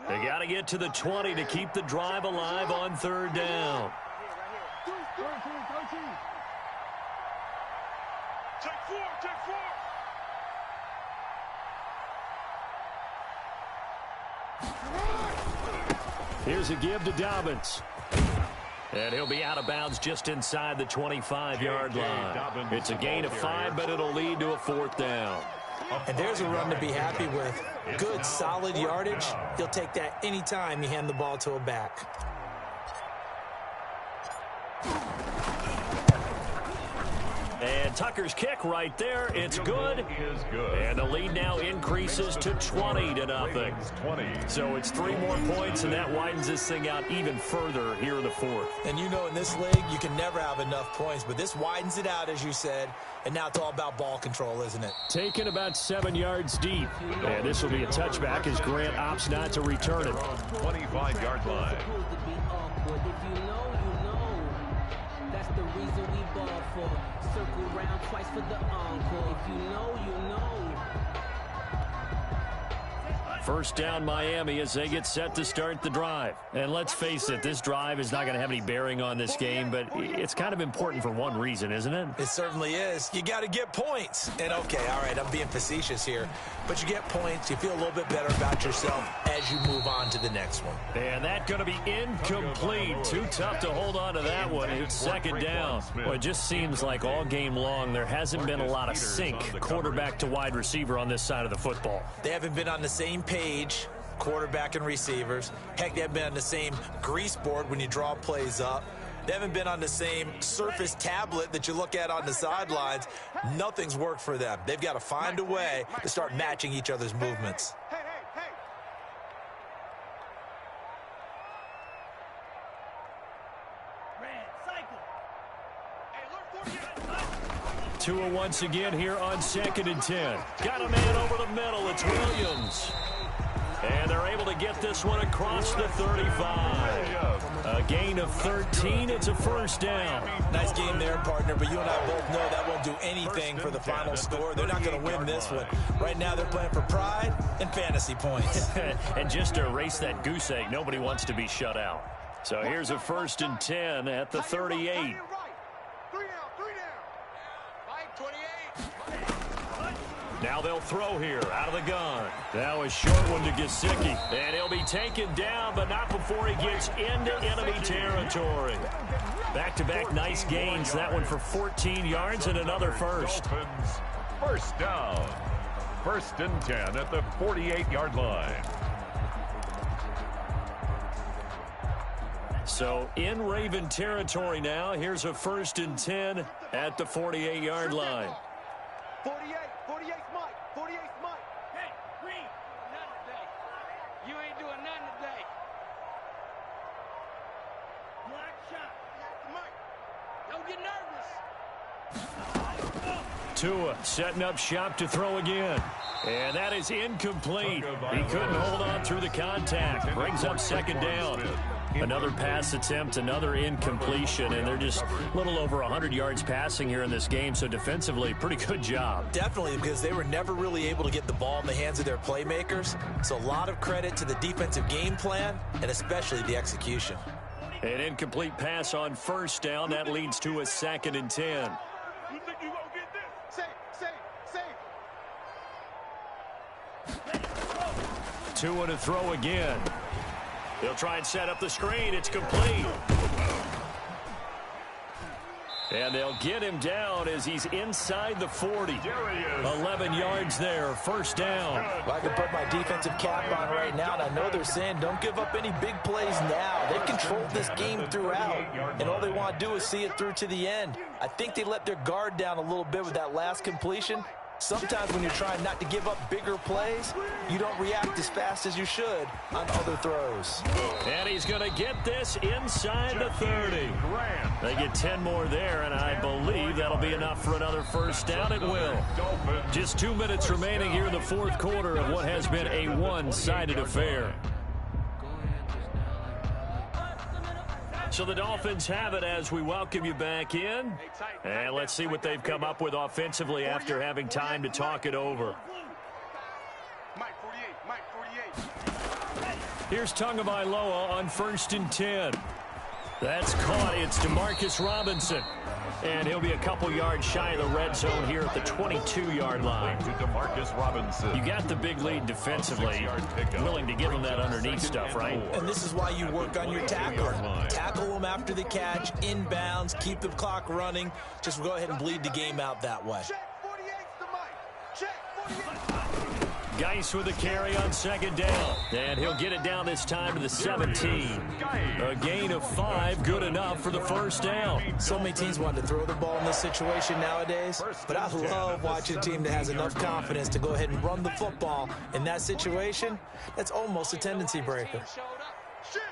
They got to get to the 20 to keep the drive alive on 3rd down. Take four, take four. Here's a give to Dobbins. And he'll be out of bounds just inside the 25-yard line. It's a gain of 5, but it'll lead to a 4th down. And there's a run to be happy with. Good, solid yardage. He'll take that anytime you hand the ball to a back. And Tucker's kick right there. It's good. And the lead now increases to 20-0. So it's 3 more points, and that widens this thing out even further here in the 4th. And you know in this league, you can never have enough points, but this widens it out, as you said, and now it's all about ball control, isn't it? Taken about 7 yards deep. And this will be a touchback as Grant opts not to return it. 25-yard line. That's the reason we ball for. Circle round twice for the encore. If you know, you know. First down Miami as they get set to start the drive. And let's face it, this drive is not going to have any bearing on this game, but it's kind of important for one reason, isn't it? It certainly is. You got to get points. And okay, all right, I'm being facetious here, but you get points, you feel a little bit better about yourself as you move on to the next one. And that's going to be incomplete. Too tough to hold on to that one. It's second down. Well, it just seems like all game long there hasn't been a lot of sync quarterback to wide receiver on this side of the football. They haven't been on the same page, quarterback and receivers. Heck, they haven't been on the same grease board when you draw plays up. They haven't been on the same Surface tablet that you look at on the sidelines. Nothing's worked for them. They've got to find a way to start matching each other's movements. Hey. 2 once again here on 2nd and 10. Got a man over the middle. It's Williams. And they're able to get this one across the 35. A gain of 13. It's a first down. Nice game there, partner, but you and I both know that won't do anything for the final score. They're not going to win this one. Right now they're playing for pride and fantasy points. And just to erase that goose egg, nobody wants to be shut out. So here's a 1st and 10 at the 38. 3 down. 28. Now they'll throw here out of the gun. Now a short one to Gesicki. And he'll be taken down, but not before he gets into enemy territory. Back-to-back nice gains. That one for 14 yards and another first. Dolphins, first down. 1st and 10 at the 48-yard line. So in Raven territory now. Here's a 1st and 10 at the 48-yard line. 48's Mike. 48's Mike. Hey, Green, nothing today. You ain't doing nothing today. Black shot. Mike, don't get nervous. Tua setting up shop to throw again. And that is incomplete. He couldn't hold on through the contact. Brings up 2nd down. Another pass attempt, another incompletion, and they're just a little over 100 yards passing here in this game, so defensively, pretty good job. Definitely, because they were never really able to get the ball in the hands of their playmakers. So a lot of credit to the defensive game plan, and especially the execution. An incomplete pass on 1st down. That leads to a 2nd and 10. You think you gonna get this? Safe. Tua to throw again. He'll try and set up the screen. It's complete. And they'll get him down as he's inside the 40. 11 yards there. First down. Well, I can put my defensive cap on right now, and I know they're saying don't give up any big plays now. They've controlled this game throughout, and all they want to do is see it through to the end. I think they let their guard down a little bit with that last completion. Sometimes when you're trying not to give up bigger plays, you don't react as fast as you should on other throws. And he's going to get this inside the 30. They get 10 more there, and I believe that'll be enough for another first down. It will. Just 2 minutes remaining here in the 4th quarter of what has been a one-sided affair. So the Dolphins have it as we welcome you back in. And let's see what they've come up with offensively after having time to talk it over. Mike 48. Here's Tagovailoa on 1st and 10. That's caught. It's DeMarcus Robinson. And he'll be a couple yards shy of the red zone here at the 22-yard line. To DeMarcus Robinson. You got the big lead defensively. Willing to give him that underneath stuff, right? And this is why you work on your tackle. Tackle them after the catch, inbounds, keep the clock running. Just go ahead and bleed the game out that way. Check 48's the mic. Check 48. Geis with the carry on second down. And he'll get it down this time to the 17. A gain of 5, good enough for the first down. So many teams want to throw the ball in this situation nowadays, but I love watching a team that has enough confidence to go ahead and run the football. In that situation, that's almost a tendency breaker. Shoot.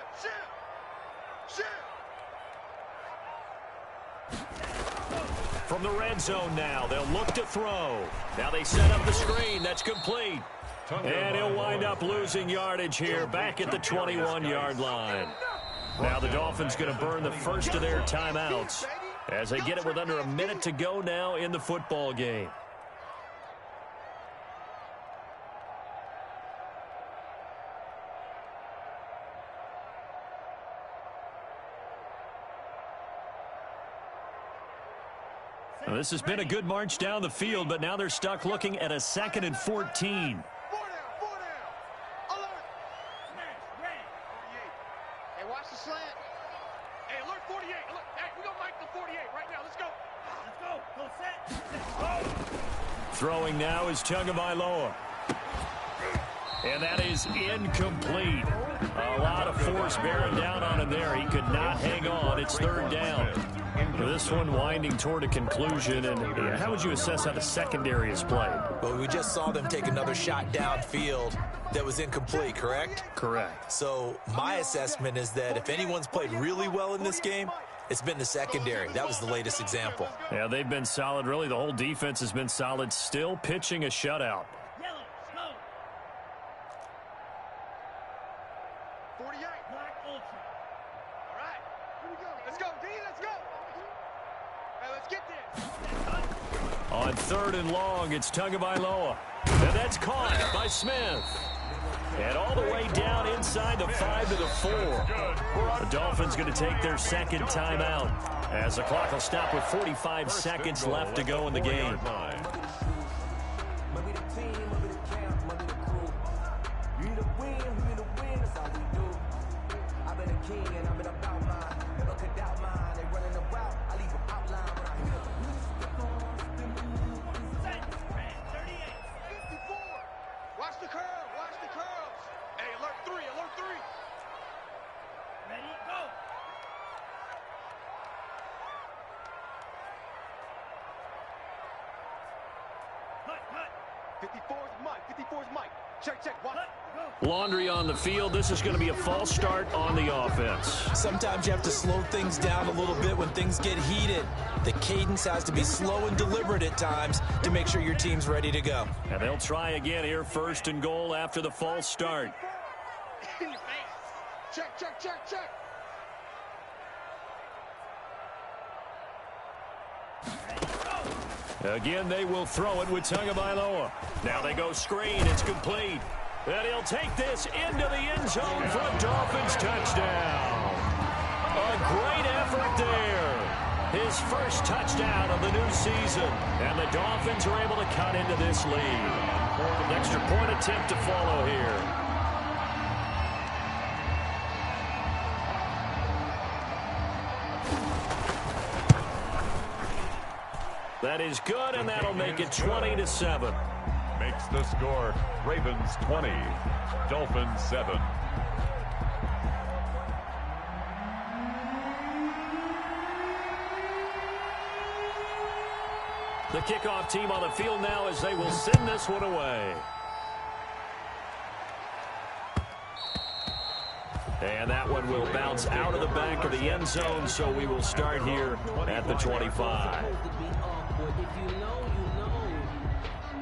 From the red zone now, they'll look to throw. Now they set up the screen. That's complete. And he'll wind up losing yardage here back at the 21-yard line. Now the Dolphins going to burn the first of their timeouts as they get it with under a minute to go now in the football game. Now, this has been a good march down the field, but now they're stuck looking at a 2nd and 14. 4 down. Alert. Hey, watch the slant. Hey, alert 48. Alert. Hey, we're going to mic the 48 right now. Let's go. Go set. Go. Throwing now is Tagovailoa. And that is incomplete. A lot of force bearing down on him there. He could not hang on. It's 3rd down. This one winding toward a conclusion. And how would you assess how the secondary is played? Well, we just saw them take another shot downfield that was incomplete, correct? Correct. So my assessment is that if anyone's played really well in this game, it's been the secondary. That was the latest example. Yeah, they've been solid. Really, the whole defense has been solid. Still pitching a shutout. 48. Black Ultra. All right. Here we go. Let's go, D. Let's go. Hey, let's get there. On 3rd and long, it's Tagovailoa. And that's caught by Smith. And all the way down inside the 5 to the 4. The Dolphins going to take their 2nd timeout as the clock will stop with 45 seconds left to go in the game. Laundry on the field. This is going to be a false start on the offense. Sometimes you have to slow things down a little bit when things get heated. The cadence has to be slow and deliberate at times to make sure your team's ready to go. And they'll try again here, 1st and goal after the false start. In your face. Check. Again, they will throw it with Tagovailoa. Now they go screen. It's complete. And he'll take this into the end zone for a Dolphins touchdown. A great effort there. His first touchdown of the new season. And the Dolphins are able to cut into this lead. An extra point attempt to follow here. That is good, and that'll make it 20-7. Makes the score Ravens 20, Dolphins 7. The kickoff team on the field now as they will send this one away. And that one will bounce out of the back of the end zone, so we will start here at the 25.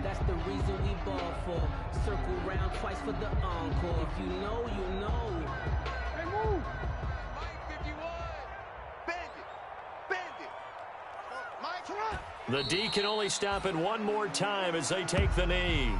That's the reason we ball for. Circle round twice for the encore. If you know, you know. Hey, move. Mike 51. Bandit. Mike, run. The D can only stop it one more time as they take the knee.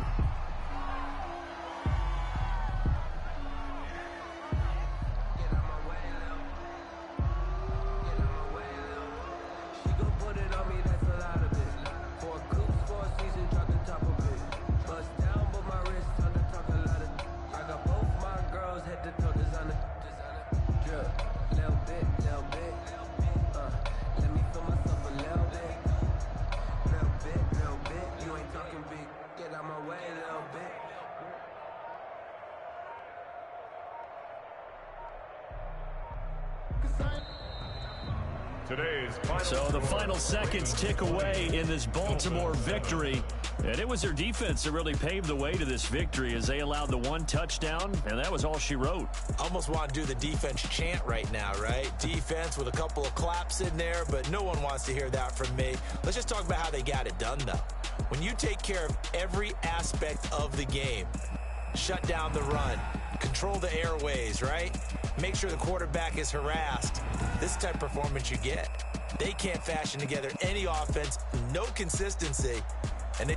She gon' put it on me, that's a lot of it. For a coupe, for a season, drop the top of it. Bust down, but my wrist on the talk a lot of. I got both my girls head to toe designer. Drip, little bit, little bit. Let me feel myself a little bit. Little bit, little bit. You ain't talking big. Get out my way a little bit. So the final seconds tick away in this Baltimore victory. And it was their defense that really paved the way to this victory as they allowed the one touchdown, and that was all she wrote. Almost want to do the defense chant right now, right? Defense with a couple of claps in there, but no one wants to hear that from me. Let's just talk about how they got it done, though. When you take care of every aspect of the game, shut down the run, control the airways, right? Make sure the quarterback is harassed. This is the type of performance you get. They can't fashion together any offense, no consistency, and